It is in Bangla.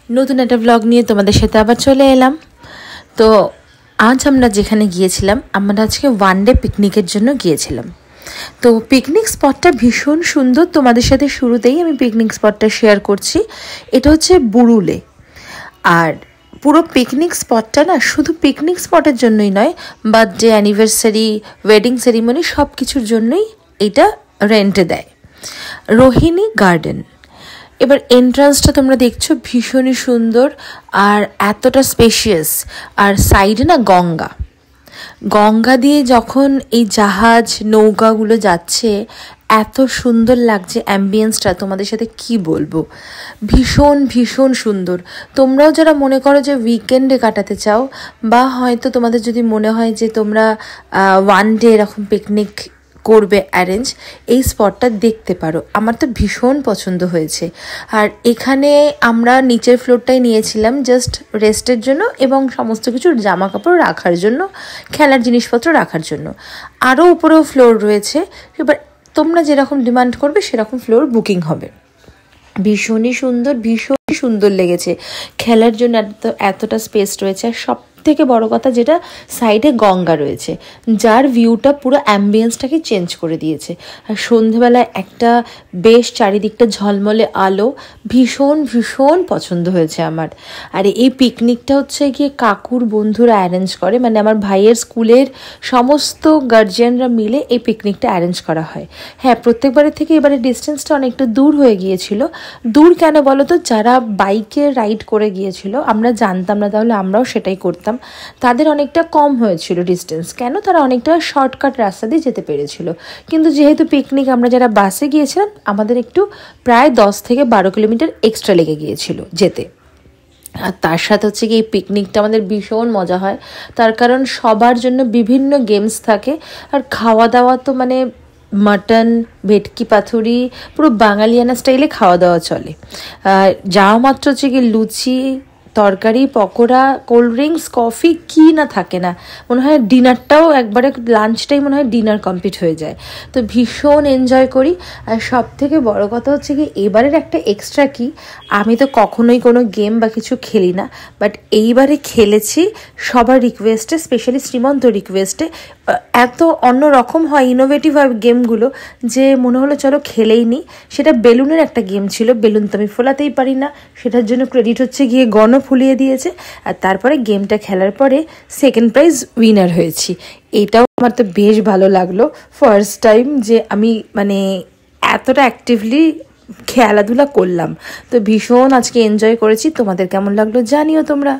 নতুন একটা ব্লগ নিয়ে তোমাদের সাথে আবার চলে এলাম। তো আজ আমরা যেখানে গিয়েছিলাম, আমরা আজকে ওয়ান ডে পিকনিকের জন্য গিয়েছিলাম। তো পিকনিক স্পটটা ভীষণ সুন্দর। তোমাদের সাথে শুরুতেই আমি পিকনিক স্পটটা শেয়ার করছি। এটা হচ্ছে বুরুলে। আর পুরো পিকনিক স্পটটা না শুধু পিকনিক স্পটের জন্যই নয়, বার্থডে, অ্যানিভার্সারি, ওয়েডিং সেরিমনি সব কিছুর জন্যই এটা রেন্টে দেয়। রোহিণী গার্ডেন। এবার এন্ট্রান্সটা তোমরা দেখছো ভীষণই সুন্দর আর এতটা স্পেশিয়াস। আর সাইডে না গঙ্গা দিয়ে যখন এই জাহাজ নৌকাগুলো যাচ্ছে, এত সুন্দর লাগছে অ্যাম্বিয়েন্সটা, তোমাদের সাথে কি বলবো, ভীষণ ভীষণ সুন্দর। তোমরাও যারা মনে করো যে উইকেন্ডে কাটাতে চাও, বা হয়তো তোমাদের যদি মনে হয় যে তোমরা ওয়ান ডে এরকম পিকনিক করবে অ্যারেঞ্জ, এই স্পটটা দেখতে পারো। আমার তো ভীষণ পছন্দ হয়েছে। আর এখানে আমরা নিচের ফ্লোরটাই নিয়েছিলাম জাস্ট রেস্টের জন্য এবং সমস্ত কিছু জামা কাপড় রাখার জন্য, খেলার জিনিসপত্র রাখার জন্য। আরও উপরেও ফ্লোর রয়েছে, এবার তোমরা যেরকম ডিমান্ড করবে সেরকম ফ্লোর বুকিং হবে। ভীষণই সুন্দর লেগেছে। খেলার জন্য এতটা স্পেস রয়েছে। আর সব থেকে বড় কথা যেটা, সাইডে গঙ্গা রয়েছে, যার ভিউটা পুরো অ্যাম্বিয়েন্সটাকে চেঞ্জ করে দিয়েছে। আর সন্ধেবেলায় একটা বেশ চারিদিকটা ঝলমলে আলো, ভীষণ ভীষণ পছন্দ হয়েছে আমার। আর এই পিকনিকটা হচ্ছে গিয়ে কাকুর বন্ধুরা অ্যারেঞ্জ করে, মানে আমার ভাইয়ের স্কুলের সমস্ত গার্জিয়ানরা মিলে এই পিকনিকটা অ্যারেঞ্জ করা হয়। হ্যাঁ, প্রত্যেকবারের থেকে এবারে ডিস্টেন্সটা অনেকটা দূর হয়ে গিয়েছিল। দূর কেন বলো তো, যারা বাইকে রাইড করে গিয়েছিল, আমরা জানতাম না, তাহলে আমরাও সেটাই করতাম। তাদের অনেকটা কম হয়েছিল ডিস্টেন্স, কেন তারা অনেকটা শর্টকাট রাস্তা দিয়ে যেতে পেরেছিল। কিন্তু যেহেতু পিকনিক আমরা যারা বাসে গিয়েছিলাম, আমাদের একটু প্রায় 10 থেকে 12 কিলোমিটার এক্সট্রা লেগে গিয়েছিল যেতে। আর তার সাথে হচ্ছে কি, এই পিকনিকটা আমাদের ভীষণ মজা হয়, তার কারণ সবার জন্য বিভিন্ন গেমস থাকে। আর খাওয়া দাওয়া তো মানে মাটন, ভেটকি পাথুরি, পুরো বাঙালিয়ানা স্টাইলে খাওয়া দাওয়া চলে। যাওয়া মাত্র হচ্ছে কি লুচি, তরকারি, পকোড়া, কোল্ড ড্রিঙ্কস, কফি, কি না থাকে না। মনে হয় ডিনারটাও একবারে, লাঞ্চটাই মনে হয় ডিনার কমপ্লিট হয়ে যায়। তো ভীষণ এনজয় করি। আর সব থেকে বড় কথা হচ্ছে কি, এবারের একটা এক্সট্রা কি, আমি তো কখনোই কোনো গেম বা কিছু খেলি না, বাট এইবারে খেলেছি সবার রিকোয়েস্টে, স্পেশালি শ্রীমন্ত রিকোয়েস্টে। এত অন্যরকম হয়, ইনোভেটিভ হয় গেমগুলো, যে মনে হলো চলো খেলেই নি। সেটা বেলুনের একটা গেম ছিল, বেলুন তো আমি ফোলাতেই পারি না, সেটার জন্য ক্রেডিট হচ্ছে গিয়ে গণ ফুলিয়ে দিয়েছে। আর তারপরে গেমটা খেলার পরে সেকেন্ড প্রাইজ উইনার হয়েছি। এটাও আমার তো বেশ ভালো লাগলো, ফার্স্ট টাইম যে আমি মানে এতটা অ্যাক্টিভলি খেলাধুলা করলাম। তো ভীষণ আজকে এনজয় করেছি। তোমাদের কেমন লাগলো জানিও তোমরা।